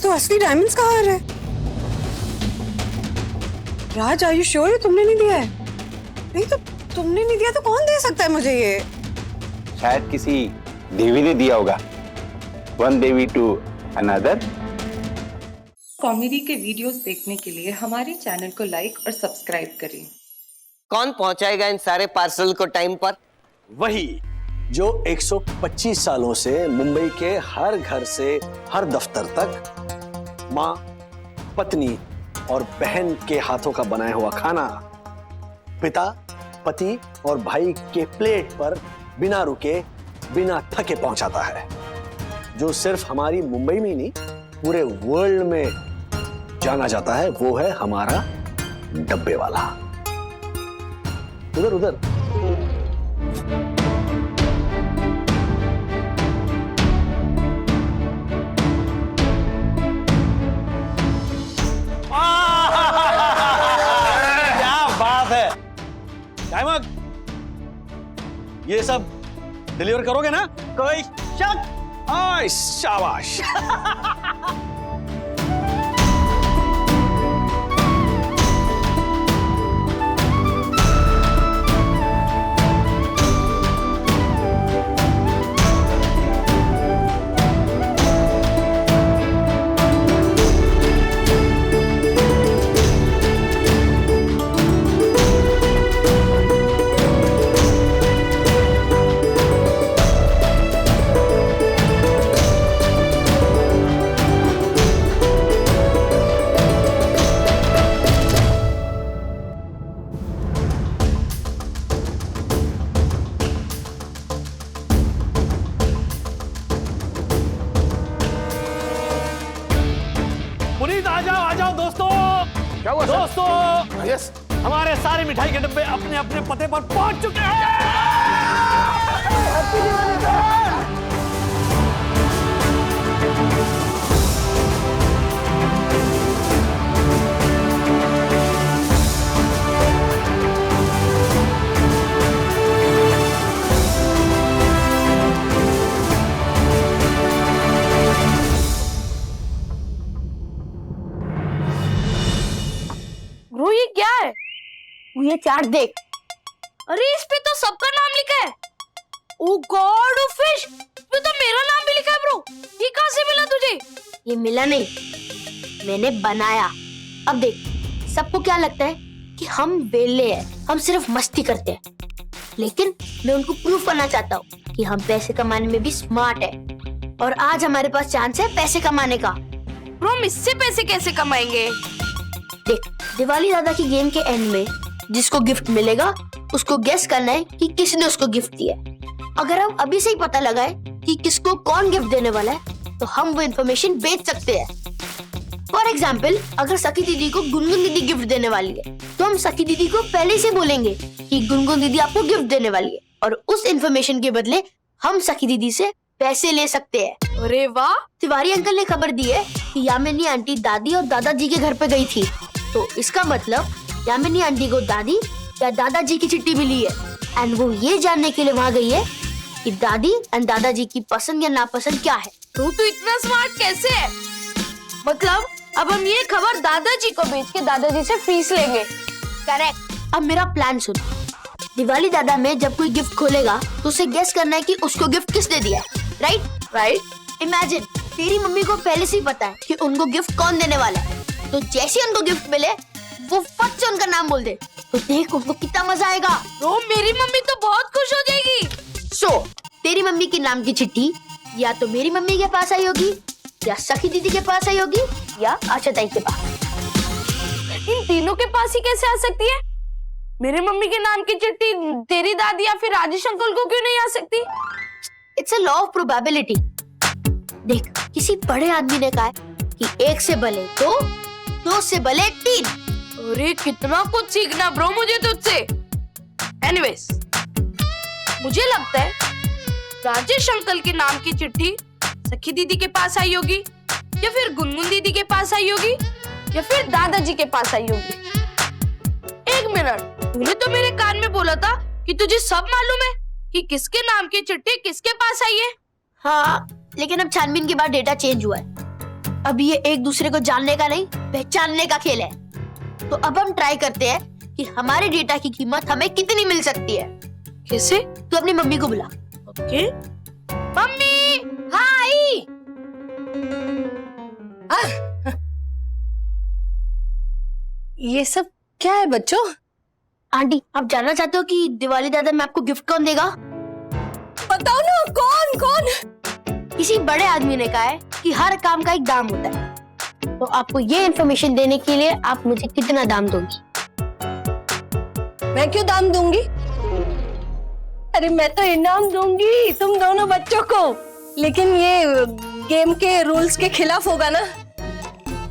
तो असली डायमंड्स कहाँ आ रहे हैं? राज, आर यू श्योर ये तुमने नहीं दिया है? नहीं तो तुमने नहीं दिया तो कौन दे सकता है मुझे ये? शायद किसी देवी ने दिया होगा। One Devi to another. Comedy के वीडियोस देखने के लिए हमारे चैनल को लाइक और सब्सक्राइब करें। कौन पहुंचाएगा इन सारे पार्सल को टाइम पर? वही जो 125 सालों से मुंबई के हर घर से हर दफ्तर तक माँ, पत्नी और बहन के हाथों का बनाया हुआ खाना पिता, पति और भाई के प्लेट पर बिना रुके, बिना थके पहुंचाता है। जो सिर्फ हमारी मुंबई में ही नहीं, पूरे वर्ल्ड में जाना जाता है, वो है हमारा डब्बे वाला। उधर उधर। क्या बात है डायमंड, ये सब डिलीवर करोगे ना? कोई शक? आय शाबाश। पुनीत आ जाओ दोस्तों। क्या हुआ दोस्तों? यस, हमारे सारे मिठाई के डब्बे अपने अपने पते पर पहुंच चुके हैं। ये क्या है? ये चार्ट देख। अरे इस पे तो सबका नाम लिखा है। ओ गॉड ऑफ फिश, इस पे तो मेरा नाम भी लिखा है ब्रो। ये कहाँ से मिला तुझे? ये मिला नहीं, मैंने बनाया। अब देख, सबको क्या लगता है कि हम वेले हैं, हम सिर्फ मस्ती करते हैं, लेकिन मैं उनको प्रूफ करना चाहता हूँ कि हम पैसे कमाने में भी स्मार्ट है। और आज हमारे पास चांस है पैसे कमाने का। ब्रो, हम इससे पैसे कैसे कमाएंगे? देख, दिवाली दादा की गेम के एंड में जिसको गिफ्ट मिलेगा उसको गेस करना है कि किसने उसको गिफ्ट दिया। अगर हम अभी से ही पता लगाए कि किसको कौन गिफ्ट देने वाला है तो हम वो इन्फॉर्मेशन बेच सकते हैं। फॉर एग्जाम्पल, अगर सखी दीदी को गुनगुन दीदी गिफ्ट देने वाली है तो हम सखी दीदी को पहले से बोलेंगे कि गुनगुन दीदी आपको गिफ्ट देने वाली है, और उस इन्फॉर्मेशन के बदले हम सखी दीदी से पैसे ले सकते हैं। अरे वाह! तिवारी अंकल ने खबर दी है कि यामिनी आंटी दादी और दादाजी के घर पे गई थी, तो इसका मतलब यामिनी आंटी को दादी या दादाजी की चिट्ठी मिली है, एंड वो ये जानने के लिए वहाँ गई है कि दादी एंड दादाजी की पसंद या नापसंद क्या है। तू तो इतना स्मार्ट कैसे है? मतलब अब हम ये खबर दादाजी को बेच के दादाजी से फीस लेंगे। करेक्ट। अब मेरा प्लान सुन। दिवाली दादा में जब कोई गिफ्ट खोलेगा तो उसे गेस करना है कि उसको गिफ्ट किसने दिया है। राइट। इमेजिन तेरी मम्मी को पहले से ही पता है कि उनको गिफ्ट कौन देने वाला है, तो जैसे उनको गिफ्ट मिले वो फट से उनका नाम बोल दे, तो देख उनको कितना मजा आएगा। तो मेरी मम्मी तो बहुत खुश हो जाएगी। सो तेरी मम्मी के नाम की चिट्ठी या तो मेरी मम्मी के पास आई होगी, या सखी दीदी के पास आई होगी, या आशा ताई के पास। इन तीनों के पास ही कैसे आ सकती है? मेरी मम्मी के नाम की चिट्ठी तेरी दादी या फिर राजेश अंकल को क्यों नहीं आ सकती? It's a law of probability. देख, किसी बड़े आदमी ने कहा कि 1 से भले 2, 2 से भले 3। अरे कितना कुछ सीखना ब्रो मुझे तुझसे। एनीवेज, मुझे लगता है राजेश अंकल के नाम की चिट्ठी सखी दीदी के पास आई होगी, या फिर गुनगुन दीदी के पास आई होगी, या फिर दादाजी के पास आई होगी। एक मिनट, तूने तो मेरे कान में बोला था कि तुझे सब मालूम है कि किसके नाम की चिट्ठी किसके पास आई है। हाँ, लेकिन अब छानबीन के बाद डेटा चेंज हुआ है। अब ये एक दूसरे को जानने का नहीं, पहचानने का खेल है। तो अब हम ट्राई करते हैं कि हमारे डेटा की कीमत हमें कितनी मिल सकती है। कैसे? तू अपनी मम्मी को बुला। ओके। मम्मी, हाय। ये सब क्या है बच्चों? आंटी, आप जानना चाहते हो कि दिवाली दादा में आपको गिफ्ट कौन देगा? बताओ ना, कौन कौन? किसी बड़े आदमी ने कहा है कि हर काम का एक दाम होता है। तो आपको ये इन्फॉर्मेशन देने के लिए आप मुझे कितना दाम दोगी? मैं क्यों दाम दूंगी? अरे मैं तो इनाम दूंगी तुम दोनों बच्चों को, लेकिन ये गेम के रूल्स के खिलाफ होगा ना,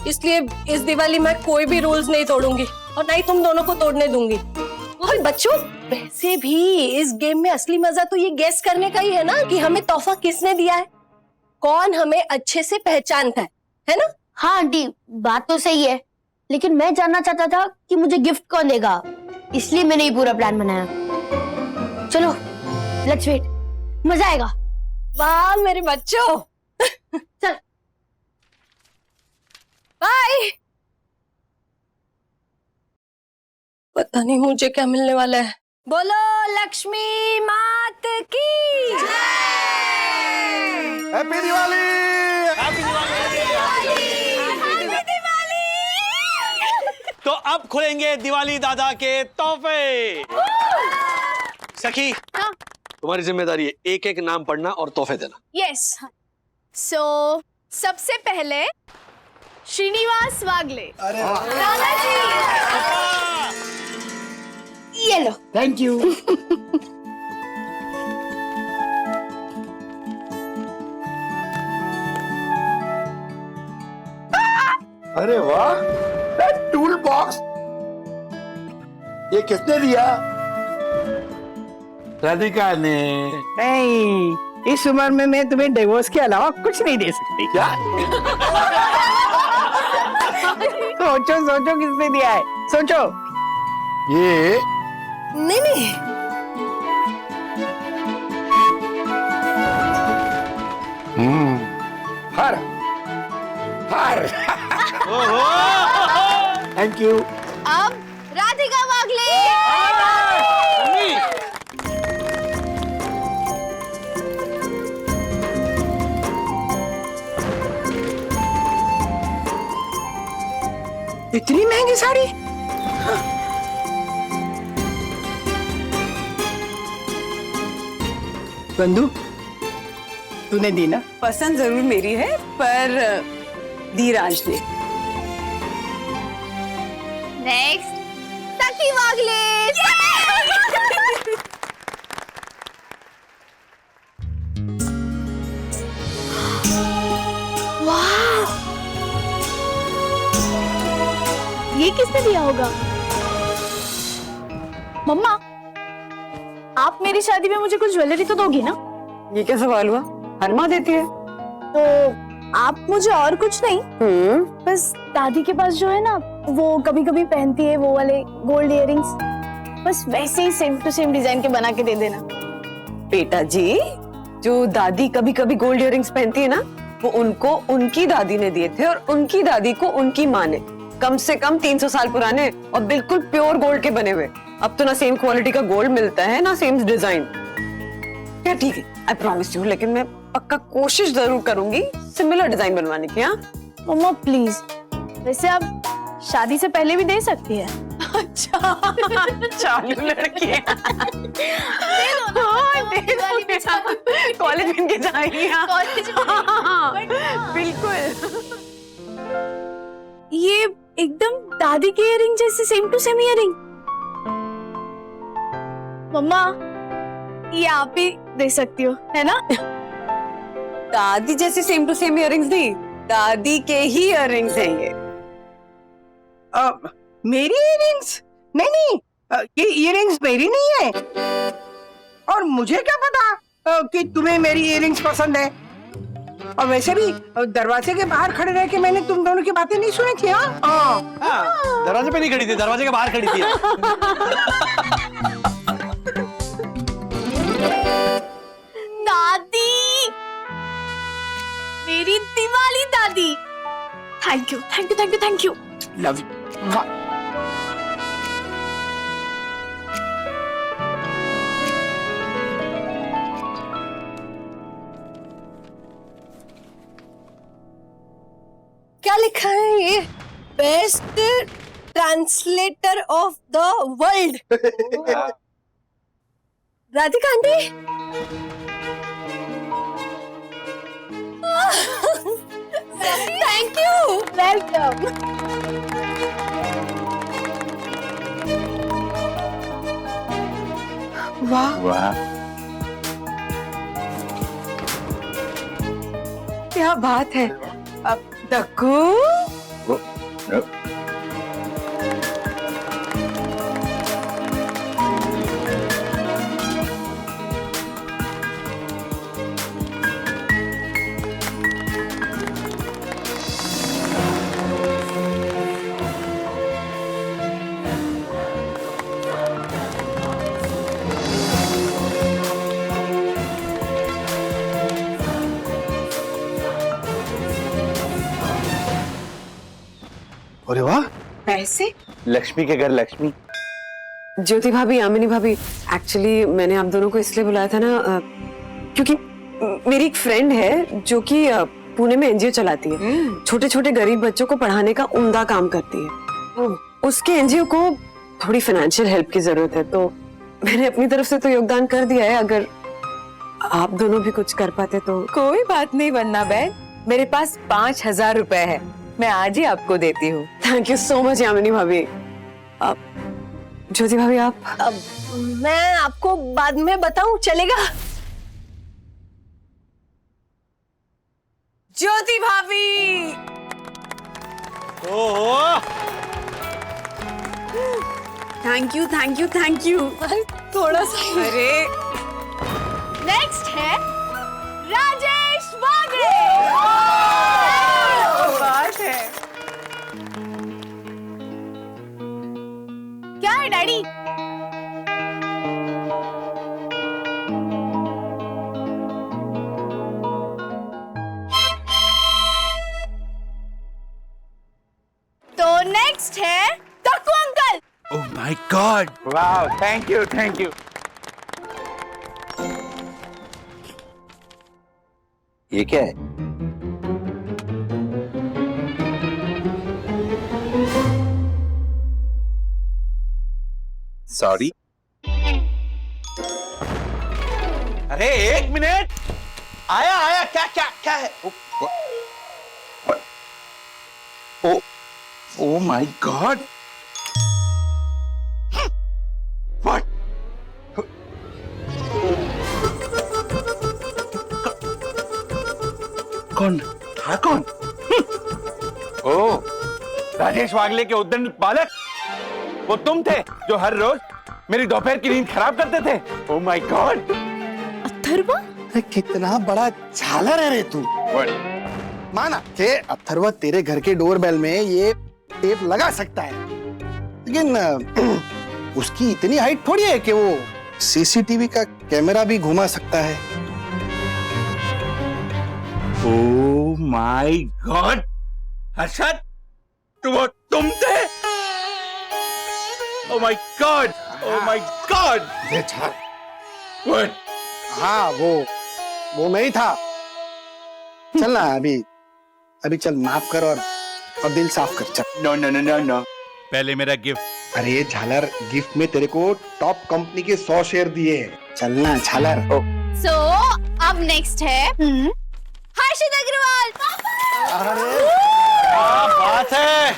इसलिए इस दिवाली मैं कोई भी रूल्स नहीं तोड़ूंगी और ना ही तुम दोनों को तोड़ने दूंगी। और बच्चों, वैसे भी इस गेम में असली मजा तो ये गेस करने का ही है ना कि हमें तोहफा किसने दिया है, कौन हमें अच्छे से पहचानता है ना? हाँ आंटी, बात तो सही है, लेकिन मैं जानना चाहता था कि मुझे गिफ्ट कौन देगा, इसलिए मैंने ये पूरा प्लान बनाया। चलो लेट्स वेट, मजा आएगा। वाह मेरे बच्चों। चल बाय। पता नहीं मुझे क्या मिलने वाला है। बोलो लक्ष्मी मात की हैप्पी दिवाली। तो अब खुलेंगे दिवाली दादा के तोहफे। सखी, तुम्हारी जिम्मेदारी है एक एक नाम पढ़ना और तोहफे देना। यस। सो सबसे पहले श्रीनिवास वागले। दादाजी। ये लो। Thank you. अरे वाह, टूल बॉक्स। ये किसने दिया? राधिका ने। नहीं, इस उम्र में मैं तुम्हें डिवोर्स के अलावा कुछ नहीं दे सकती। क्या? सोचो सोचो किसने दिया है, सोचो। ये नहीं नहीं, हार हार। Thank you. अब राधिका वागले। इतनी महंगी साड़ी? बंधु, तूने दी ना? पसंद जरूर मेरी है, पर धीराज ने। नेक्स्ट सखी वागले। ये किसने दिया होगा? मम्मा, आप मेरी शादी में मुझे कुछ ज्वेलरी तो दोगी ना? ये क्या सवाल हुआ? हर माँ देती है। तो आप मुझे और कुछ नहीं, बस दादी के पास जो है ना, वो कभी कभी पहनती है वो वाले गोल्ड इयररिंग्स, बस वैसे ही सेम टू सेम डिजाइन के बना के दे देना। बेटा जी, जो दादी कभी कभी गोल्ड इयररिंग्स पहनती है ना, वो उनको उनकी दादी ने दिए थे और उनकी दादी को उनकी माँ ने। कम से कम 300 साल पुराने और बिल्कुल प्योर गोल्ड के बने हुए। अब तो ना सेम क्वालिटी का गोल्ड मिलता है ना सेम डिजाइन। क्या ठीक है, आई प्रॉमिस यू, लेकिन मैं पक्का कोशिश जरूर करूंगी सिमिलर डिजाइन बनवाने की। हाँ मम्मा प्लीज, वैसे आप शादी से पहले भी दे सकती है। अच्छा, चालू लड़की है। कॉलेज बन के जाएगी। बिल्कुल। ये एकदम दादी के इयररिंग जैसे सेम टू सेम इयररिंग। मम्मा, ये आप ही दे सकती हो, है ना? दादी जैसे सेम टू सेम इयररिंग्स नहीं, दादी के ही इयररिंग्स हैं ये। मेरी इयररिंग्स? नहीं नहीं, ये इयररिंग्स मेरी नहीं है। और मुझे क्या पता कि तुम्हें मेरी इयररिंग्स पसंद है। और वैसे भी दरवाजे के बाहर खड़े रह के मैंने तुम दोनों की बातें नहीं सुनी थी। हाँ, दरवाजे पे नहीं खड़ी थी, दरवाजे के बाहर खड़ी थी। दादी, मेरी दिवाली दादी। Thank you thank you thank you thank you. Love you. क्या लिखा है ये? Best translator of the world. Radhika aunty. Thank you. Welcome. वाह, वाह, क्या बात है। अब दक्कू, अरे वाह, पैसे? लक्ष्मी के घर लक्ष्मी। ज्योति भाभी, यामिनी भाभी, एक्चुअली मैंने आप दोनों को इसलिए बुलाया था ना क्योंकि मेरी एक फ्रेंड है जो कि पुणे में एनजीओ चलाती है, छोटे छोटे गरीब बच्चों को पढ़ाने का उम्दा काम करती है। उसके एनजीओ को थोड़ी फाइनेंशियल हेल्प की जरूरत है, तो मैंने अपनी तरफ से तो योगदान कर दिया है। अगर आप दोनों भी कुछ कर पाते तो। कोई बात नहीं वन्ना बहन, मेरे पास 5,000 रुपए है, मैं आज ही आपको देती हूँ। Thank you so much Yamini भाभी। ज्योति भाभी आप? अब मैं आपको बाद में बताऊं, चलेगा? ज्योति भाभी, thank you thank you thank you. थोड़ा सा ही। अरे नेक्स्ट है राजेश बागड़े। बात है। क्या है डैडी? तो नेक्स्ट है टक्कू अंकल। ओह माय गॉड, वाह, थैंक यू थैंक यू। ये क्या है? सॉरी। अरे एक मिनट, आया आया, क्या क्या क्या है? ओ ओ माय गॉड, व्हाट? कौन था? कौन? ओ, राजेश वागले के उद्दंड बालक, वो तुम थे जो हर रोज मेरी दोपहर की नींद खराब करते थे। Oh my God. अथर्वा? कितना बड़ा झालर है रे तू। माना कि अथर्वा तेरे घर के डोरबेल में ये टेप लगा सकता है, लेकिन उसकी इतनी हाइट थोड़ी है कि वो सीसीटीवी का कैमरा भी घुमा सकता है। ओ माय गॉड, हर्षद, वो तुम थे? Oh my God, O my God. What? हाँ, वो नहीं था। चल ना, अभी चल, माफ कर और दिल साफ कर। चल। No no no no no, पहले मेरा गिफ्ट। अरे झालर, गिफ्ट में तेरे को टॉप कंपनी के 100 शेयर दिए हैं। चलना झालर। सो अब नेक्स्ट है हर्षित अग्रवाल। अरे क्या बात है।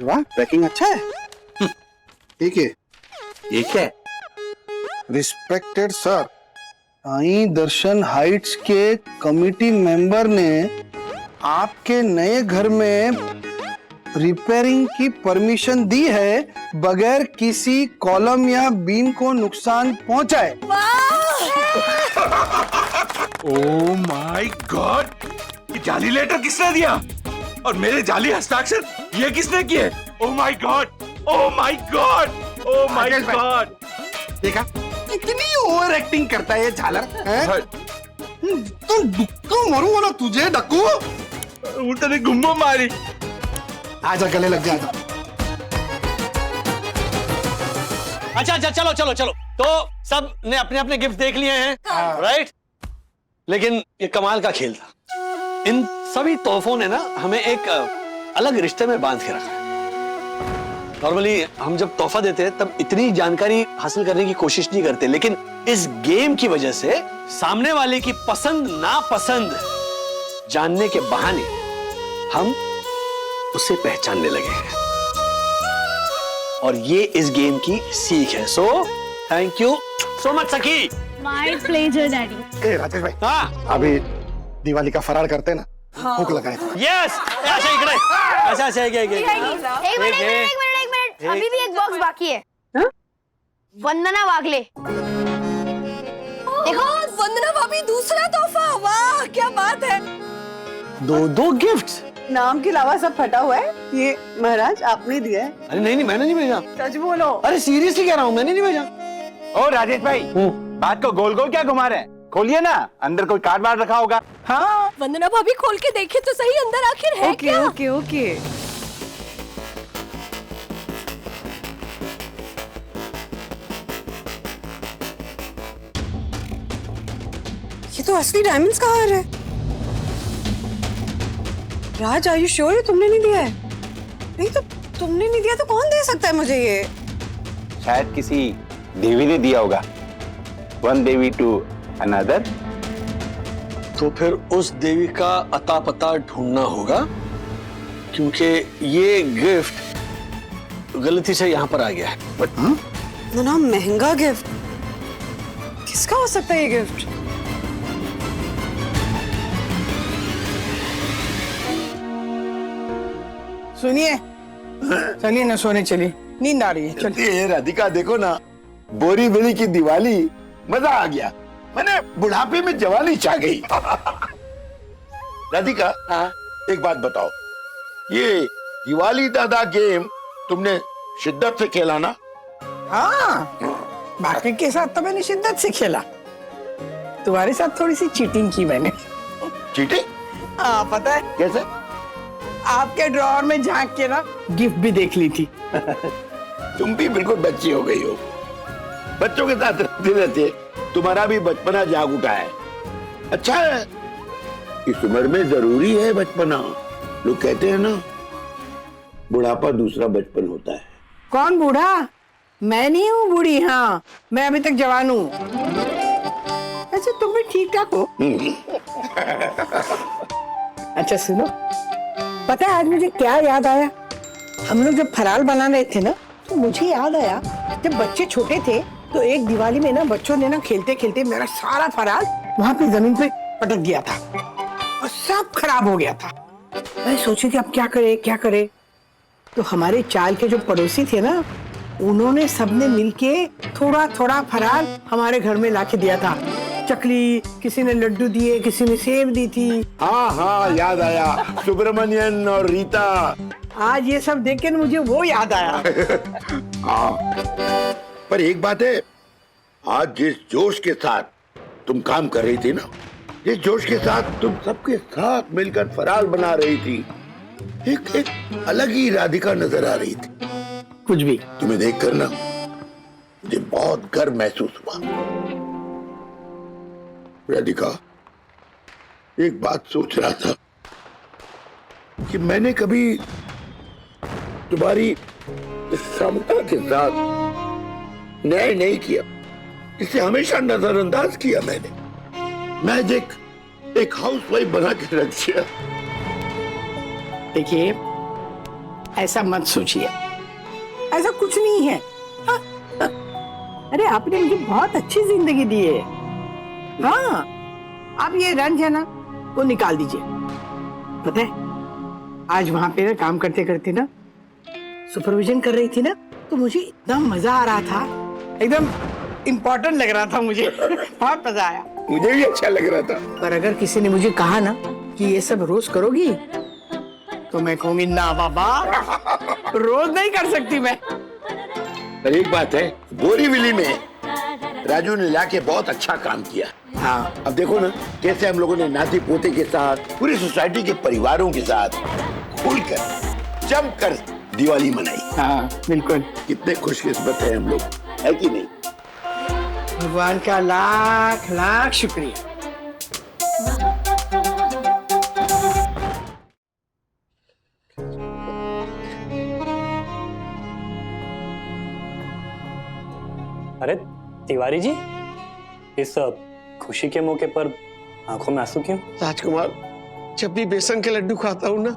वाह, पैकिंग अच्छा है। ठीक है। ये क्या है? रिस्पेक्टेड सर, साई दर्शन हाइट्स के कमिटी मेंबर ने आपके नए घर में रिपेयरिंग की परमिशन दी है बगैर किसी कॉलम या बीम को नुकसान पहुंचाए। ओ माय गॉड, ये जाली लेटर किसने दिया और मेरे जाली हस्ताक्षर ये किसने किए? ओ my God, O my God, O my God. देखा, इतनी ओवर एक्टिंग करता है ये झालर। हैं? तो डुक्कू मरूंगा ना तुझे डक्कू। उल्टा ने गुम्बो मारी। आजा गले लग जा आजा। अच्छा चलो चलो चलो। तो सब ने अपने अपने गिफ्ट देख लिए हैं, राइट? लेकिन ये कमाल का खेल था। इन सभी तोहफों ने ना हमें एक अलग रिश्ते में बांध के रखा है। नॉर्मली हम जब तोहफा देते हैं तब इतनी जानकारी हासिल करने की कोशिश नहीं करते, लेकिन इस गेम की वजह से सामने वाले की पसंद नापसंद जानने के बहाने हम उसे पहचानने लगे हैं। और ये इस गेम की सीख है। So thank you so much Sakhi. My pleasure daddy. Rajesh भाई, हाँ अभी दिवाली का फराळ करते ना, भूख लगा है। यस अच्छा इकडे अच्छा एक मिनट अभी भी एक बॉक्स बाकी है। वंदना वागले। देखो वंदना भाभी दूसरा तोहफा। वाह क्या बात है। दो गिफ्ट्स। नाम के अलावा सब फटा हुआ है। ये महाराज आपने दिया है। अरे नहीं मैंने नहीं भेजा। सच बोलो। अरे सीरियसली कह रहा हूँ, मैंने नहीं भेजा। ओ राजेश भाई, बात को गोल गोल क्या घुमा रहे हैं? खोलिए ना, अंदर कोई कार्ड वार्ड रखा होगा। हाँ वंदना भाभी खोल के देखे तो सही अंदर आखिर है क्या? Okay okay. ये तो असली डायमंड्स का हार है। राज आर यू श्योर तुमने नहीं दिया है? नहीं तो तुमने नहीं दिया तो कौन दे सकता है मुझे ये? शायद किसी देवी ने दिया होगा। One Devi to another. तो फिर उस देवी का अता पता ढूंढना होगा, क्योंकि ये गिफ्ट गलती से यहाँ पर आ गया है। इतना महंगा गिफ्ट किसका हो सकता है ये गिफ्ट? सुनिए चलिए ना सोने चलिए, नींद आ रही है। चलिए। राधिका देखो ना, बोरी बिली की दिवाली, मजा आ गया। मैंने बुढ़ापे में जवानी छा गई। राधिका एक बात बताओ, ये दिवाली दादा गेम तुमने शिद्दत से खेला ना? हाँ बाकी के साथ तो मैंने शिद्दत से खेला, तुम्हारे साथ थोड़ी सी चीटिंग की मैंने। चीटिंग? हाँ पता है कैसे? आपके ड्रॉअर में झांक के ना गिफ्ट भी देख ली थी। तुम भी बिल्कुल बच्ची हो गई हो। बच्चों के साथ रहते रहते तुम्हारा भी बचपना जाग उठा है। अच्छा है, इस उम्र में जरूरी है बचपना। लोग कहते हैं ना, बुढ़ापा दूसरा बचपन होता है। कौन बूढ़ा? मैं नहीं हूँ बूढ़ी। हाँ मैं अभी तक जवान हूँ। अच्छा तुम भी ठीक ठाक हो। अच्छा सुनो, पता है आज मुझे क्या याद आया? हम लोग जब फराल बना रहे थे ना, तो मुझे याद आया जब बच्चे छोटे थे तो एक दिवाली में ना बच्चों ने ना खेलते खेलते मेरा सारा फराल वहां पे जमीन पे पटक दिया था और सब खराब हो गया था। मैं सोची थी अब क्या करे। तो हमारे चाल के जो पड़ोसी थे ना, उन्होंने सबने मिलके थोड़ा थोड़ा फराल हमारे घर में लाके दिया था। चकली, किसी ने लड्डू दिए, किसी ने सेब दी थी। हाँ याद आया, सुब्रमण्यन और रीता। आज ये सब देख के मुझे वो याद आया। हाँ पर एक बात है, आज जिस जोश के साथ तुम काम कर रही थी ना, जिस जोश के साथ तुम सबके साथ मिलकर फराल बना रही थी, एक अलग ही राधिका नजर आ रही थी। कुछ भी तुम्हें देखकर ना मुझे बहुत गर्व महसूस हुआ। राधिका, एक बात सोच रहा था कि मैंने कभी तुम्हारी समता के साथ न्याय नहीं किया। इसे हमेशा नजरअंदाज किया मैंने। मैं एक हाउसवाइफ बना के रख दिया। देखिए ऐसा मत सोचिए, ऐसा कुछ नहीं है। हाँ, अरे आपने मुझे बहुत अच्छी जिंदगी दी है। हाँ आप ये रंज है ना वो निकाल दीजिए। पता है आज वहां पे ना काम करते करते ना सुपरविजन कर रही थी ना, तो मुझे इतना मजा आ रहा था, एकदम इम्पोर्टेंट लग रहा था मुझे। बहुत मजा आया। मुझे भी अच्छा लग रहा था। पर अगर किसी ने मुझे कहा ना कि ये सब रोज करोगी, तो मैं कहूंगी ना बाबा, रोज नहीं कर सकती मैं। पर एक बात है, बोरीवली में राजू ने लाके बहुत अच्छा काम किया। हाँ, अब देखो ना कैसे हम लोगों ने नाती पोते के साथ, पूरी सोसाइटी के परिवारों के साथ खुलकर जमकर दिवाली मनाई। हाँ बिल्कुल। कितने खुशकिस्मत हैं हम लोग, है कि नहीं? भगवान का लाख लाख शुक्रिया। अरे तिवारी जी, इस खुशी के मौके पर आंखों में आंसू क्यों? राजकुमार, जब भी बेसन के लड्डू खाता हूँ ना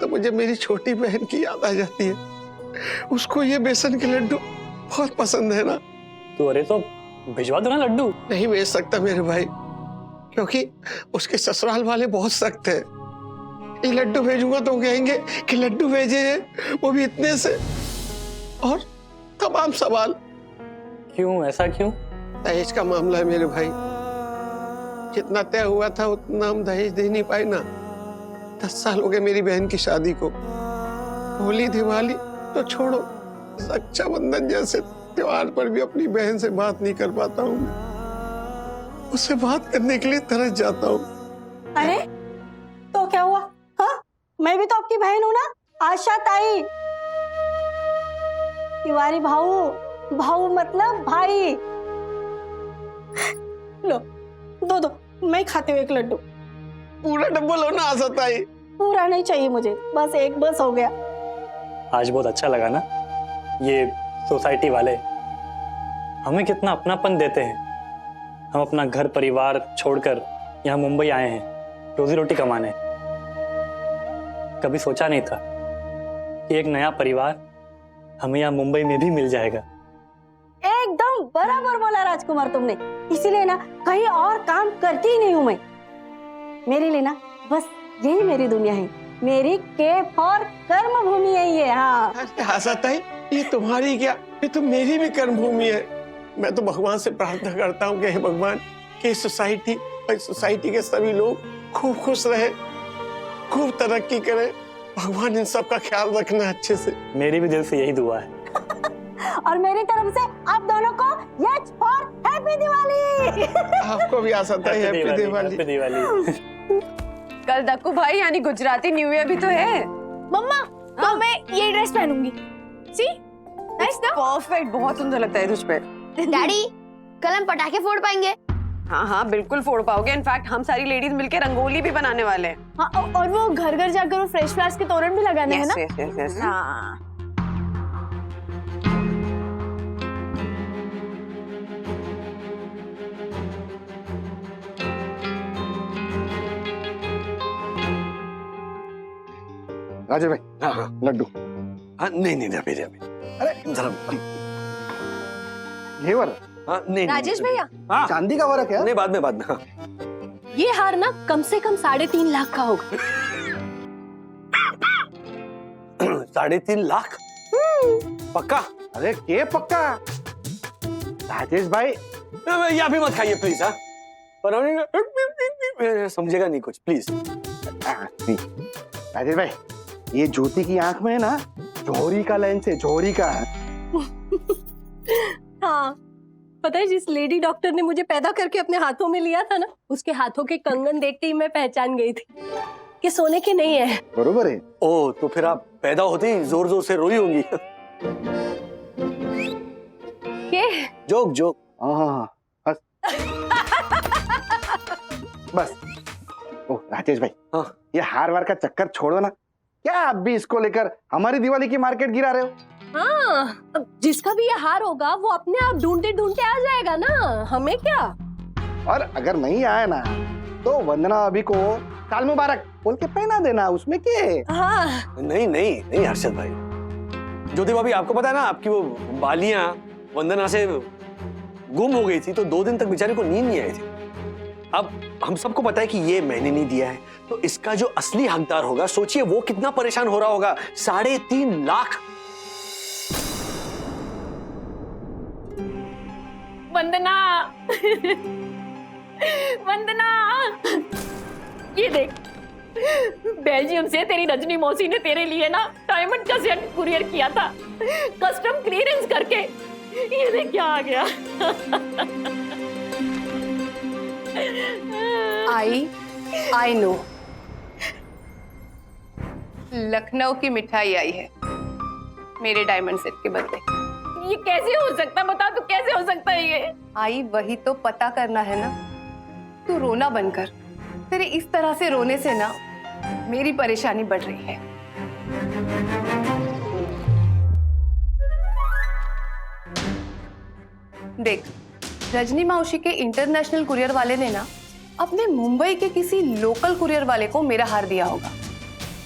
तो मुझे मेरी छोटी बहन की याद आ जाती है। उसको ये बेसन के लड्डू बहुत पसंद है ना। तो अरे तो भिजवा दो ना लड्डू। नहीं भेज सकता मेरे भाई, क्योंकि उसके ससुराल वाले बहुत सख्त हैं। ये लड्डू भेजूंगा तो कहेंगे कि लड्डू भेजे हैं, वो भी इतने से, और तमाम सवाल। क्यों, ऐसा क्यों? दहेज का मामला है मेरे भाई। जितना तय हुआ था उतना हम दहेज दे नहीं पाए ना। 10 साल हो गए मेरी बहन की शादी को। होली दिवाली तो छोड़ो, रक्षाबंधन जैसे त्योहार पर भी अपनी बहन से बात नहीं कर पाता हूँ। उससे बात करने के लिए तरस जाता हूँ। अरे तो क्या हुआ? हाँ, मैं भी तो आपकी बहन हूँ ना, आशा ताई। तिवारी भाऊ, भाऊ मतलब भाई। लो दो, मैं खाते हुए एक लड्डू। पूरा डब्बा लो ना आशा ताई। पूरा नहीं चाहिए मुझे, बस एक बस हो गया। आज बहुत अच्छा लगा ना, ये सोसाइटी वाले हमें कितना अपनापन देते हैं। हम अपना घर परिवार छोड़कर यहाँ मुंबई आए हैं रोजी रोटी कमाने। कभी सोचा नहीं था कि एक नया परिवार हमें यहाँ मुंबई में भी मिल जाएगा। एकदम बराबर बोला राजकुमार तुमने। इसीलिए ना कहीं और काम करती ही नहीं हूँ मैं। मेरे लिए ना बस यही मेरी दुनिया है, मेरी केप और कर्म भूमि है ये। हाँ आशा ताई, ये तुम्हारी क्या, ये तो मेरी भी कर्म भूमि है। मैं तो भगवान से प्रार्थना करता हूँ कि हे भगवान, कि सोसाइटी और सोसाइटी के सभी लोग खूब खुश रहे, खूब तरक्की करें। भगवान इन सब का ख्याल रखना अच्छे से। मेरी भी दिल से यही दुआ है। और मेरी तरफ से आप दोनों को यस फॉर हैप्पी दिवाली। आपको भी आशा ताई हैप्पी दिवाली। कल दक्कू भाई यानी गुजराती न्यू ईयर भी तो है। मम्मा तो मैं ये ड्रेस पहनूंगी। सी नाइस ना? परफेक्ट, बहुत सुंदर लगता है तुझ पे। डैडी, कल हम पटाखे फोड़ पाएंगे? हाँ हाँ बिल्कुल फोड़ पाओगे। इनफैक्ट हम सारी लेडीज मिलकर रंगोली भी बनाने वाले हैं। हाँ, और वो घर घर जाकर वो फ्रेश फ्लावर्स के तोरण भी लगाने हैं ना? yes. हाँ। राजेश भाई, हाँ लड्डू। हाँ, नहीं अभी अरे जरा ये वाला? हाँ, नहीं राजेश भैया, हाँ, चांदी का वाला क्या? नहीं बाद में हाँ। ये हार ना कम से कम 3.5 लाख का होगा। 3.5 लाख? पक्का? अरे के पक्का? राजेश भाई, या भी मत खाइए प्लीज। हाँ, पर समझेगा नहीं कुछ, प्लीज। नहीं राजेश भाई, ये ज्योति की आंख में है ना, जोहरी का लेंस है, जोहरी का। हाँ, पता है जिस लेडी डॉक्टर ने मुझे पैदा करके अपने हाथों में लिया था ना, उसके हाथों के कंगन देखते ही मैं पहचान गई थी कि सोने के नहीं है। बरोबर है। ओ, तो फिर आप पैदा होते ही जोर जोर से रोई होंगी। के? जोक। हाँ, बस बस। ओ राजेश भाई, हाँ, ये हार वार का चक्कर छोड़ो ना। क्या आप भी इसको लेकर हमारी दिवाली की मार्केट गिरा रहे हो? हाँ, अब जिसका भी ये हार होगा वो अपने आप ढूंढते ढूंढते आ जाएगा ना, हमें क्या। और अगर नहीं आया ना तो वंदना अभी को साल मुबारक बोल के पहना देना, उसमें क्या है? हाँ। नहीं हर्षद भाई, ज्योति भाभी आपको पता है ना, आपकी वो बालियां वंदना से गुम हो गई थी, तो 2 दिन तक बेचारे को नींद नहीं आई थी। अब हम सबको पता है कि ये मैंने नहीं दिया है, तो इसका जो असली हकदार होगा, सोचिए वो कितना परेशान हो रहा होगा। 3.5 लाख। वंदना, वंदना, ये देख, बेल्जियम से तेरी रजनी मौसी ने तेरे लिए ना डायमंड का सेट कुरियर किया था, कस्टम क्लियरेंस करके। ये देख क्या आ गया। आई नो, लखनऊ की मिठाई आई है मेरे डायमंड सेट के बदले। ये कैसे हो सकता है? बता तू, कैसे हो सकता है ये? आई वही तो पता करना है ना। तू रोना बनकर, तेरे इस तरह से रोने से ना मेरी परेशानी बढ़ रही है। देख, रजनी मौसी के इंटरनेशनल कुरियर वाले ने ना अपने मुंबई के किसी लोकल कुरियर वाले को मेरा हार दिया होगा।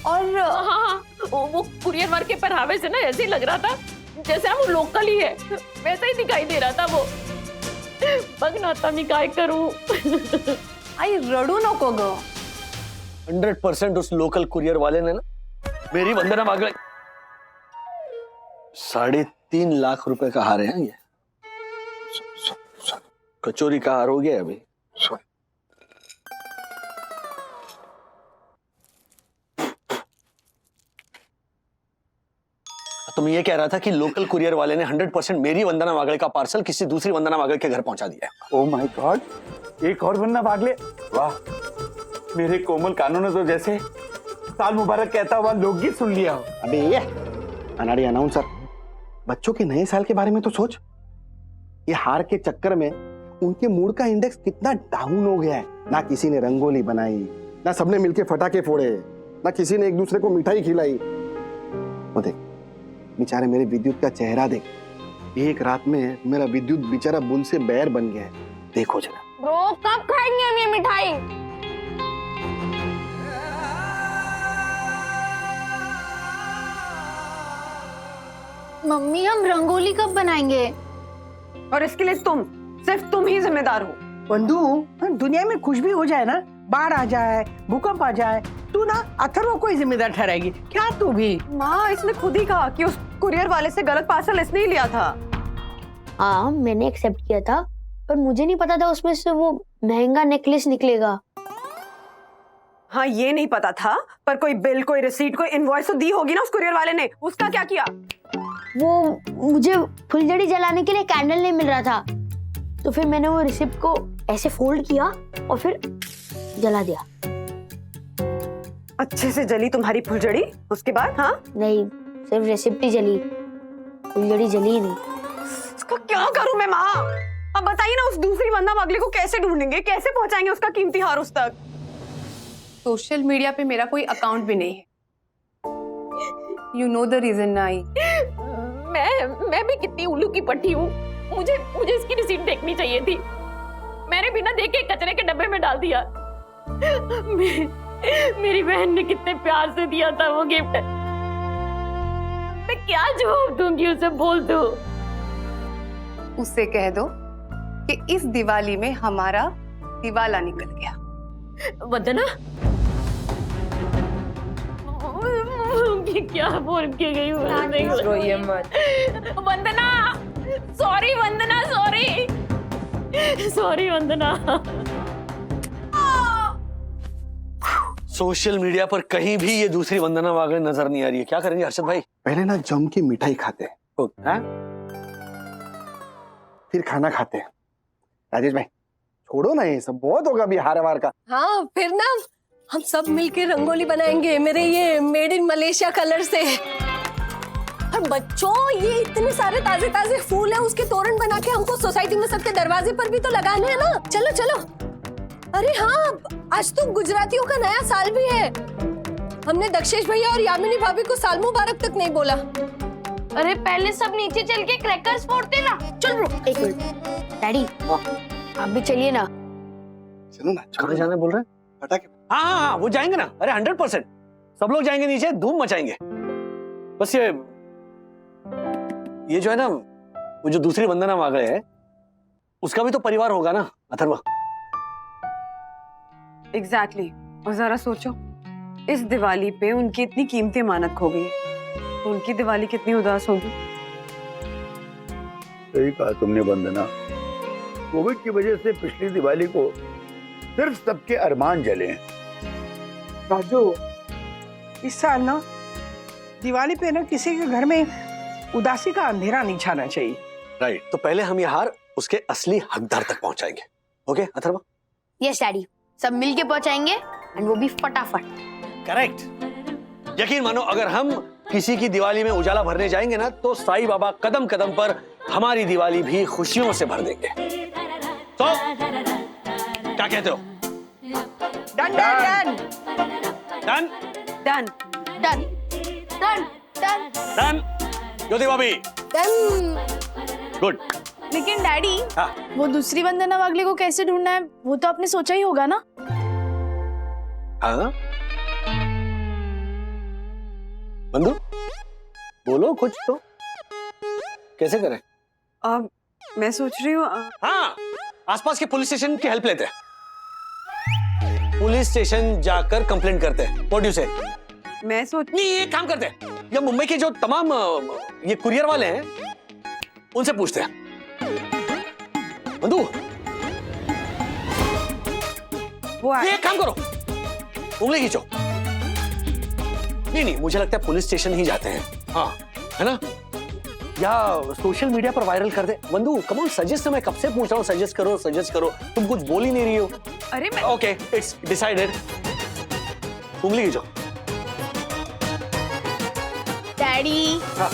और हाँ, वो कुरियर वाले के पहनावे से ना ऐसे ही लग रहा था जैसे हम लोकल ही है, वैसा ही दिखाई दे रहा था वो। बगना था मैं काय करूं। आई रडू नको गो। 100% उस लोकल कुरियर वाले ने ना मेरी वंदना मांगले 3.5 लाख रुपए का हार है ये। कचोरी का हार हो गया अभी। तो मैं ये कह रहा था कि लोकल कुरियर वाले ने 100% मेरी वंदना वागले का पार्सल किसी दूसरी वंदना वागले के घर पहुंचा दिया है। ओह माय गॉड, एक और वंदना वागले। वाह, मेरे कोमल कानों ने तो जैसे साल मुबारक कहता हुआ लोकगीत सुन लिया हो। अबे ये अनाड़ी अनाउंसर, बच्चों के नए साल के बारे में तो सोच। ये हार के चक्कर में उनके मूड का इंडेक्स कितना डाउन हो गया है। ना किसी ने रंगोली बनाई, ना सबने मिलके फटाके फोड़े, ना किसी ने एक दूसरे को मिठाई खिलाई। वो देख बेचारे मेरे विद्युत का चेहरा देख, एक रात में मेरा विद्युत बेचारा बुल से बैर बन गया है। देखो जरा। ब्रो कब खाएंगे हम ये मिठाई? मम्मी हम रंगोली कब बनाएंगे? और इसके लिए सिर्फ तुम ही जिम्मेदार हो। बंधु, दुनिया में कुछ भी हो जाए ना, बाढ़ आ जाए, भूकंप आ जाए, तू ना अथर्व को ही जिम्मेदार ठहराएगी क्या? तू भी। माँ, इसने खुद ही कहा कि उस कुरियर वाले से गलत पार्सल इसने ही लिया था। हाँ मैंने एक्सेप्ट किया था, पर मुझे नहीं पता था उसमें से वो महंगा नेकलेस निकलेगा। हाँ ये नहीं पता था, पर कोई बिल, कोई रिसीट, कोई इनवॉइस तो दी होगी ना उस कुरियर वाले ने। उसका क्या किया? वो मुझे फुलझड़ी जलाने के लिए कैंडल नहीं मिल रहा था, तो फिर मैंने वो रिसिप्ट को ऐसे फोल्ड किया और फिर जला दिया। अच्छे से जली तुम्हारी फुलझड़ी? उसके बाद? हाँ नहीं, सिर्फ रेसिप्ट ही जली, फुलझड़ी जली ही नहीं। इसका क्या करूं मैं माँ? अब बताइए ना, उस दूसरी वंदना वागले को कैसे ढूंढेंगे, कैसे पहुंचाएंगे उसका कीमती हार उस तक? सोशल मीडिया पे मेरा कोई अकाउंट भी नहीं है। यू नो द रीजन ना। मैं भी कितनी उल्लू की पट्टी हूँ। मुझे इसकी रिसीट देखनी चाहिए थी, मैंने बिना देखे कचरे के डब्बे में डाल दिया। मेरी बहन ने कितने प्यार से दिया था वो गिफ्ट। मैं क्या जवाब दूंगी उसे? बोल दो। उससे कह दो कि इस दिवाली में हमारा दिवाला निकल गया। वंदना, क्या बोल के गई? रोइए मत वंदना। सॉरी वंदना, सॉरी वंदना। सोशल मीडिया पर कहीं भी ये दूसरी वंदना वागले नजर नहीं आ रही है। क्या करेंगे हर्षद भाई? पहले ना जम की मिठाई खाते हैं, फिर खाना खाते हैं। राजेश भाई छोड़ो ना, ये सब बहुत होगा अभी हार वार का। हाँ, फिर ना हम सब मिलके रंगोली बनाएंगे मेरे ये मेड इन मलेशिया कलर से। और बच्चों, ये इतने सारे ताजे ताजे फूल है, उसके तोरण बना के हमको सोसाइटी में सबके दरवाजे पर भी तो लगाने हैं ना। चलो चलो। अरे हाँ, आज तो गुजरातियों का नया साल भी है। हमने दक्षेश भैया और यामिनी भाभी को साल मुबारक तक नहीं बोला। अरे पहले सब नीचे चल के क्रैकर्स फोड़ते ना। चल ब्रो, एक मिनट। डैडी आप भी चलिए ना। चलो ना। कहाँ जाने बोल रहे हैं? फटाके। हाँ, वो जाएंगे ना। अरे 100% सब लोग जाएंगे नीचे, धूम मचाएंगे। बस ये जो है ना, वो जो दूसरी वंदना वागले है, उसका भी तो परिवार होगा ना अथर्व। एग्जैक्टली। और जरा सोचो, इस दिवाली पे उनकी इतनी कीमती अमानत खो गई है, तो उनकी दिवाली कितनी उदास होगी। सही कहा तुमने वंदना। कोविड की वजह से पिछली दिवाली को सिर्फ सबके अरमान जले हैं। राजू, इस साल ना दिवाली पे ना किसी के घर में उदासी का अंधेरा नहीं छाना चाहिए। राइट। तो पहले हम ये हार उसके असली हकदार तक पहुंचाएंगे। ओके अथर्व? यस डैडी, सब मिलके पहुंचाएंगे एंड वो भी फटाफट। करेक्ट। यकीन मानो अगर हम किसी की दिवाली में उजाला भरने जाएंगे ना तो साईं बाबा कदम कदम पर हमारी दिवाली भी खुशियों से भर देंगे। तो क्या कहते हो? Done done done done done done done done. Jyoti भाभी गुड। लेकिन डैडी, हाँ वो दूसरी वंदना वागले को कैसे ढूंढना है वो तो आपने सोचा ही होगा ना। हाँ बंधु बोलो कुछ तो, कैसे करें? अब मैं सोच रही हूँ हाँ, आसपास के पुलिस स्टेशन की हेल्प लेते हैं। पुलिस स्टेशन जाकर कंप्लेंट करते हैं। व्हाट डू से? मैं सोच नहीं, ये काम करते हैं, या मुंबई के जो तमाम ये कुरियर वाले हैं उनसे पूछते हैं। बंधु वो ये काम करो, उंगली खींचो। नहीं, मुझे लगता है पुलिस स्टेशन ही जाते हैं। हाँ है ना, या सोशल मीडिया पर वायरल कर दे। बंधु कम ऑन, सजेस्ट। मैं कब से पूछ रहा हूँ सजेस्ट करो, तुम कुछ बोल ही नहीं रही हो। अरे मैं ओके, इट्स डिसाइडेड। उंगली खींचो। डैडी, हाँ।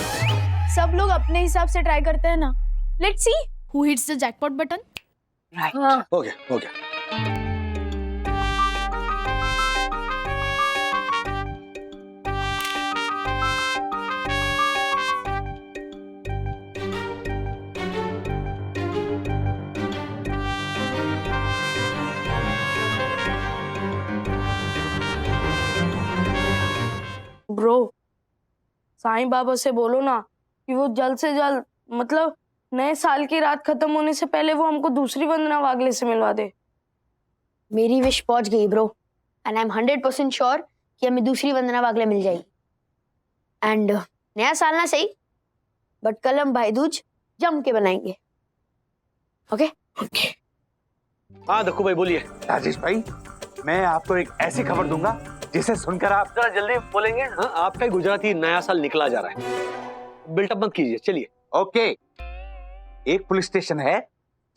सब लोग अपने हिसाब से ट्राई करते हैं ना। Let's see who hits the jackpot button. Right. Okay. Bro, Sai Baba से बोलो ना कि वो जल्द से जल्द, मतलब नए साल की रात खत्म होने से पहले वो हमको दूसरी वंदना वागले से मिलवा दे। मेरी विश पहुंच गई bro, and I am 100% sure कि हमें दूसरी वंदना वागले मिल जाएगी। एंड नया साल ना सही, बट कल हम भाई दूज जम के बनाएंगे। ओके? हाँ दक्कू भाई बोलिए। राजेश भाई, मैं आपको एक ऐसी खबर दूंगा जिसे सुनकर आप जरा जल्दी बोलेंगे। हाँ, आपका गुजराती नया साल निकला जा रहा है, बिल्टअप मत कीजिए, चलिए। ओके। एक पुलिस स्टेशन है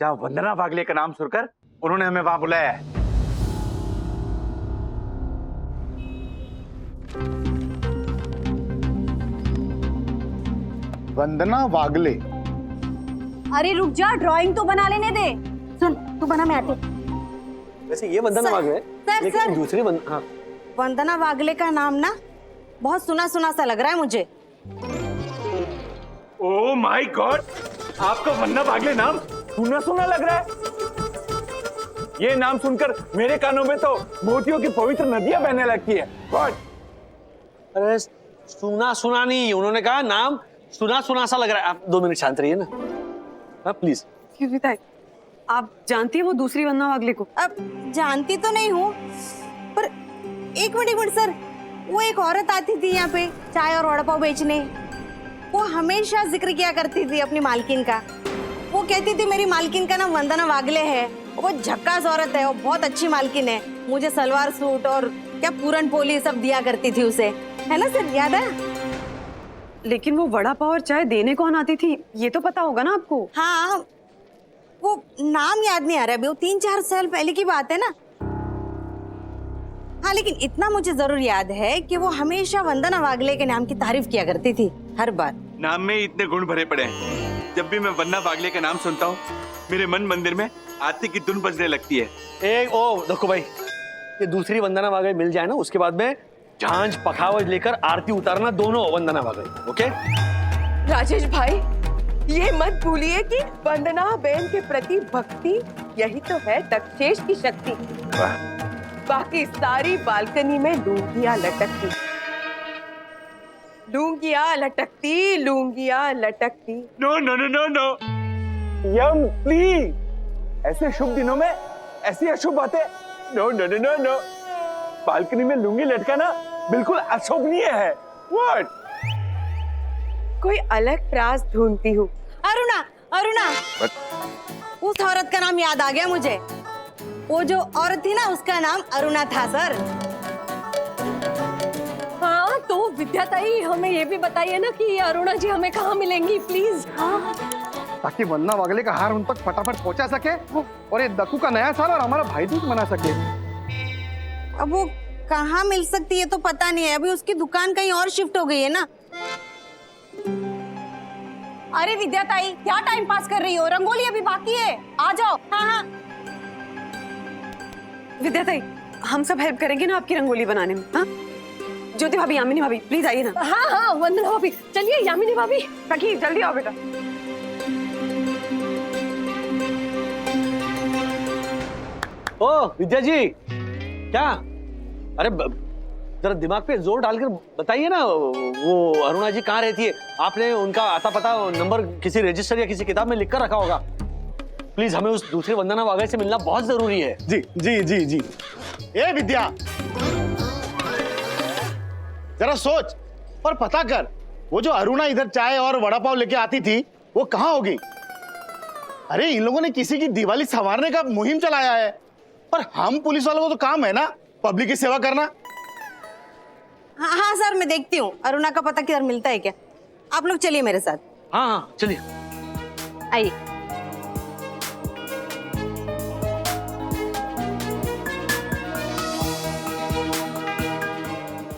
जहां वंदना वागले का नाम सुनकर उन्होंने हमें वहां बुलाया है। वंदना वागले? अरे रुक जा, ड्राइंग तो बना लेने दे। सुन, तू बना, मैं आती। वैसे ये वंदना वागले है, लेकिन दूसरी हाँ। वंदना वागले का नाम ना बहुत सुना सुना सा लग रहा है मुझे। ओह माय गॉड, आपको वंदना वागले नाम सुना सुना लग रहा है? ये नाम सुनकर मेरे कानों में तो मोतियों की पवित्र नदियां बहने लगती है। गॉड। अरे सुना सुना नहीं, उन्होंने कहा नाम सुना सुना सा लग रहा है। आप 2 मिनट शांत रहिए ना, हाँ प्लीज। क्यों पिता, आप जानती है वो दूसरी वंदना वागले को? अब जानती तो नहीं हूँ, पर एक मिनट सर, वो एक औरत आती थी यहाँ पे चाय और वड़ा पाव बेचने। वो हमेशा जिक्र किया करती थी अपनी मालकिन का। वो कहती थी मेरी मालकिन का नाम वंदना वागले है, वो झक्कास औरत है, वो बहुत अच्छी मालकिन है। मुझे सलवार सूट और क्या पूरन पोली सब दिया करती थी उसे, है ना सर, याद है? लेकिन वो वड़ा पाव और चाय देने कौन आती थी ये तो पता होगा ना आपको? हाँ, वो नाम याद नहीं आ रहा अभी, वो 3-4 साल पहले की बात है ना। हाँ, लेकिन इतना मुझे जरूर याद है कि वो हमेशा वंदना वागले के नाम की तारीफ किया करती थी हर बार। नाम में इतने गुण भरे पड़े हैं। जब भी मैं वंदना वागले का नाम सुनता हूँ, मेरे मन मंदिर में आरती की धुन बजने लगती है। देखो भाई, ये दूसरी वंदना वागले मिल जाए ना, उसके बाद में झांझ पखावज लेकर आरती उतारना दोनों वंदना वागले। ओके राजेश भाई, ये मत भूलिए कि वंदना बहन के प्रति भक्ति यही तो है दक्षेश की शक्ति। बाकी सारी बालकनी में लूंगियां लटकती, लूंगियां लटकती, लूंगियां लटकती। No no no no no Yam please, ऐसे शुभ दिनों में ऐसी अशुभ बातें no no no no no. Balcony में लुंगी लटकाना बिल्कुल अशोभनीय है। व्हाट? कोई अलग प्रास ढूंढती हूँ। अरुणा, उस औरत का नाम याद आ गया मुझे। वो जो औरत थी ना, उसका नाम अरुणा था सर। हाँ, तो विद्या ताई, हमें ये भी बताइए ना कि अरुणा जी हमें कहाँ मिलेंगी प्लीज। हाँ ताकि वंदना वागले का हार उन तक फटाफट पहुंचा सके और ये दक्कू का नया साल और हमारा भाई दूज मना सके। अब वो कहाँ मिल सकती है तो पता नहीं है, अभी उसकी दुकान कहीं और शिफ्ट हो गई है ना। अरे विद्या ताई, क्या टाइम पास कर रही हो? रंगोली अभी बाकी है, आ जाओ। हाँ हाँ विद्या ताई, हम सब हेल्प करेंगे ना आपकी रंगोली बनाने में। हाँ ज्योति भाभी, यामिनी भाभी, प्लीज आइए ना। हाँ हाँ वंदना भाभी, चलिए यामिनी भाभी। सखी जल्दी आओ बेटा। ओ विद्या जी, क्या? अरे जरा दिमाग पे जोर डालकर बताइए ना, वो अरुणा जी कहाँ रहती है? आपने उनका आता पता नंबर किसी रजिस्टर या किसी किताब में लिख कर रखा होगा। प्लीज हमें उस दूसरी वंदना वागले से मिलना बहुत जरूरी है। जी जी जी जी। ए विद्या, जरा सोच और पता कर, वो जो अरुणा इधर चाय और वड़ा पाव लेके आती थी वो कहाँ होगी? अरे इन लोगों ने किसी की दिवाली संवारने का मुहिम चलाया है, और हम पुलिस वालों को तो काम है ना पब्लिक की सेवा करना। हाँ हाँ सर, मैं देखती हूँ अरुणा का पता किधर मिलता है क्या। आप लोग चलिए मेरे साथ। हाँ हाँ चलिए। आइए।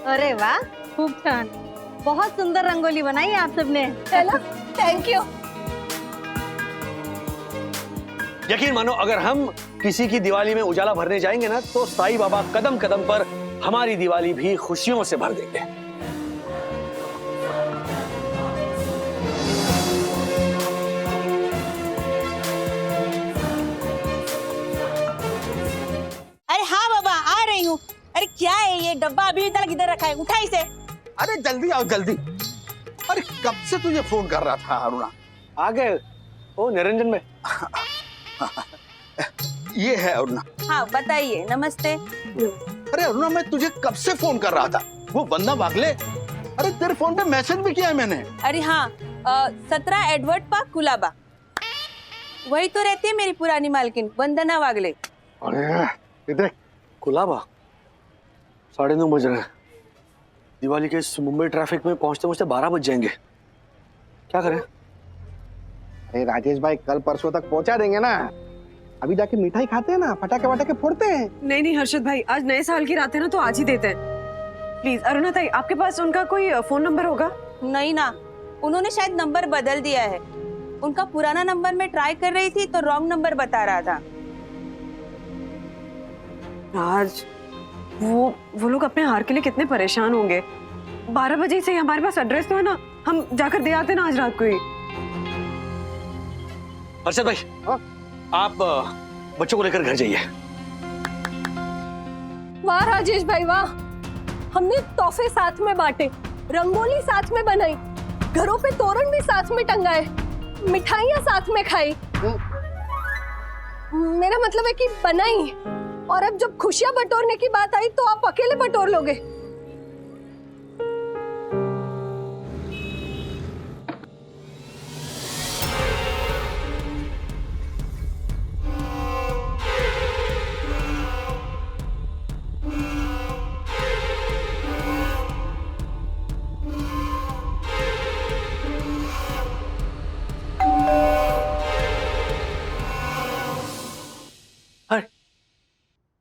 अरे वाह, खूब छान, बहुत सुंदर रंगोली बनाई है आप सबने। चलो, थैंक यू। यकीन मानो, अगर हम किसी की दिवाली में उजाला भरने जाएंगे ना, तो साईं बाबा कदम कदम पर हमारी दिवाली भी खुशियों से भर देंगे। अरे हाँ बाबा, आ रही हूँ। अरे क्या है ये डब्बा अभी तक इधर रखा है, उठा इसे। अरे जल्दी आओ जल्दी। अरे कब से तुझे फोन कर रहा था अरुणा। आ गए? ओ निरंजन में। ये है अरुणा। हाँ बताइए, नमस्ते। अरे अरुणा, मैं तुझे कब से फोन कर रहा था, वो वंदना वागले। अरे तेरे फोन पे मैसेज भी किया है मैंने। अरे हाँ, 17 एडवर्ड पार्क कुलाबा, वही तो रहती है मेरी पुरानी मालकिन वंदना वागले। अरे देख, कुलाबा 9:30 बज रहे हैं। दिवाली के इस मुंबई ट्रैफिक में पहुंचते पहुंचते 12 बज जाएंगे। क्या करें? अरे राजेश भाई, कल परसों तक पहुंचा देंगे ना। अभी जाके मिठाई खाते हैं ना, पटाखे वटाखे फोड़ते हैं। नहीं नहीं हर्षद भाई, आज नए साल की रात है ना, तो आज ही देते हैं। प्लीज अरुणा ताई, आपके पास उनका कोई फोन नंबर होगा? नहीं ना, उन्होंने शायद नंबर बदल दिया है। उनका पुराना नंबर में ट्राई कर रही थी तो रॉन्ग नंबर बता रहा था। राज, वो लोग अपने हार के लिए कितने परेशान होंगे। 12 बजे से हमारे पास एड्रेस तो है ना, हम जाकर दे आते ना आज रात को ही। हर्षद भाई, आप बच्चों को लेकर घर जाइए। वाह राजेश भाई वाह, हमने तोहफे साथ में बांटे, रंगोली साथ में बनाई, घरों पे तोरण भी साथ में टंगाए, मिठाइयाँ साथ में खाई। मेरा मतलब है कि बनाई, और अब जब खुशियां बटोरने की बात आई तो आप अकेले बटोर लोगे।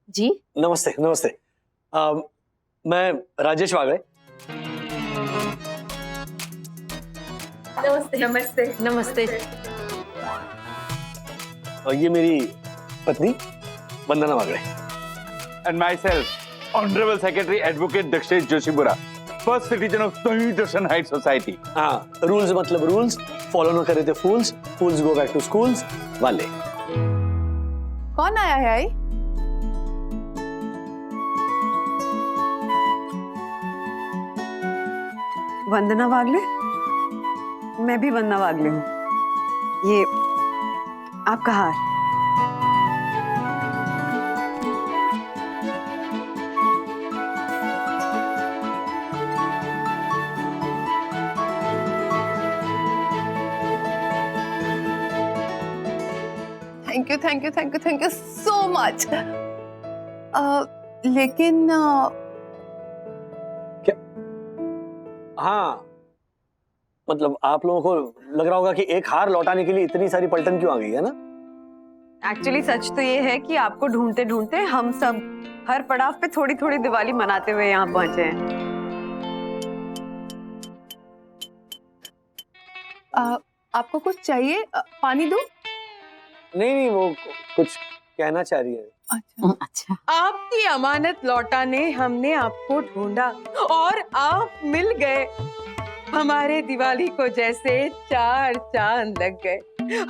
जी नमस्ते नमस्ते। मैं राजेश वागले। नमस्ते नमस्ते नमस्ते। और ये मेरी पत्नी वंदना वागले। And myself, Honorable Secretary Advocate Dakshesh Joshipura, first citizen of Saint Darshan Heights Society. हाँ, रूल्स मतलब रूल्स, फॉलो न करे थे फूल्स, फूल्स गो बैक टू स्कूल्स वाले। कौन आया है आई? वंदना वागले? मैं भी वंदना वागले हूँ। ये आपका हार। Thank you so much. लेकिन हाँ, मतलब आप लोगों को लग रहा होगा कि एक हार लौटाने के लिए इतनी सारी पलटन क्यों आ गई है ना? एक्चुअली सच तो ये है कि आपको ढूंढते ढूंढते हम सब हर पड़ाव पे थोड़ी थोड़ी दिवाली मनाते हुए यहाँ पहुंचे हैं। आपको कुछ चाहिए? पानी दूं? नहीं, वो कुछ कहना चाह रही है। अच्छा। आपकी अमानत लौटाने हमने आपको ढूंढा और आप मिल गए। हमारे दिवाली को जैसे 4 चांद लग गए,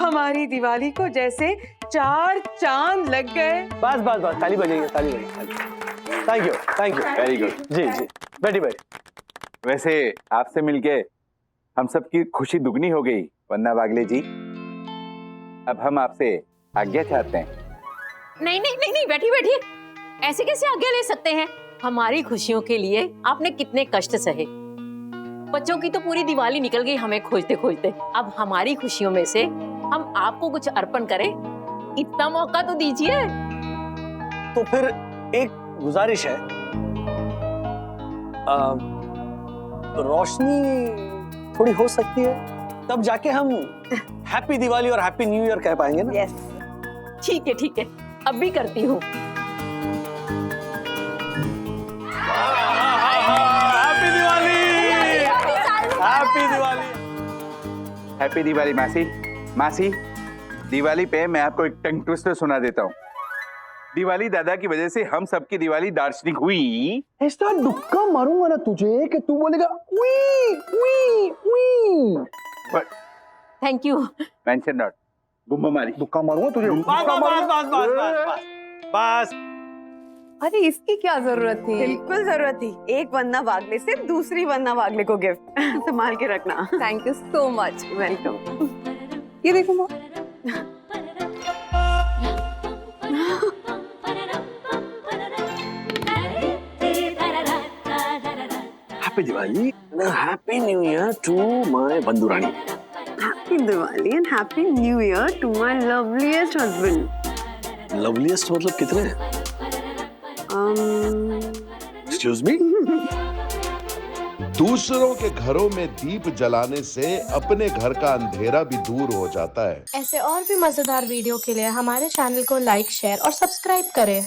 हमारी दिवाली को जैसे 4 चांद लग गए। बस बस बस, ताली बजाइए, ताली बजाइए। Thank you very good. जी जी, बैठी बैठी। वैसे आपसे मिलके हम सबकी खुशी दुगनी हो गई वंदना वागले जी। अब हम आपसे आज्ञा चाहते हैं। नहीं नहीं नहीं नहीं, बैठिए बैठिए। ऐसे कैसे आज्ञा ले सकते हैं? हमारी खुशियों के लिए आपने कितने कष्ट सहे। बच्चों की तो पूरी दिवाली निकल गई हमें खोजते खोजते। अब हमारी खुशियों में से हम आपको कुछ अर्पण करें, इतना मौका तो दीजिए। तो फिर एक गुजारिश है, रोशनी थोड़ी हो सकती है, तब जाके हम हैप्पी दिवाली और हैप्पी न्यू ईयर कह पाएंगे ना? यस, ठीक है, अब भी करती हूँ। Happy Diwali, happy Diwali, happy Diwali मासी। दिवाली पे मैं आपको एक टंग ट्विस्टर सुना देता हूँ। दिवाली दादा की वजह से हम सबकी दिवाली दार्शनिक हुई। ऐसा दुक्का मारूंगा ना तुझे कि तू बोलेगा उई उई उई। Thank you. Mention not. गुम्बा मारी। दुक्का मारूंगा तुझे। बस। अरे इसकी क्या जरूरत थी? बिल्कुल जरूरत थी। एक वंदना वागले से दूसरी वंदना वागले को गिफ्ट संभाल के रखना। Thank you so much. Welcome. ये देखो माँ। Happy Diwali and happy new year to my बंधु रानी। Happy Diwali and happy new year to my loveliest husband. Loveliest मतलब कितने हैं? Excuse me. दूसरों के घरों में दीप जलाने से अपने घर का अंधेरा भी दूर हो जाता है। ऐसे और भी मजेदार वीडियो के लिए हमारे चैनल को लाइक, शेयर और सब्सक्राइब करें।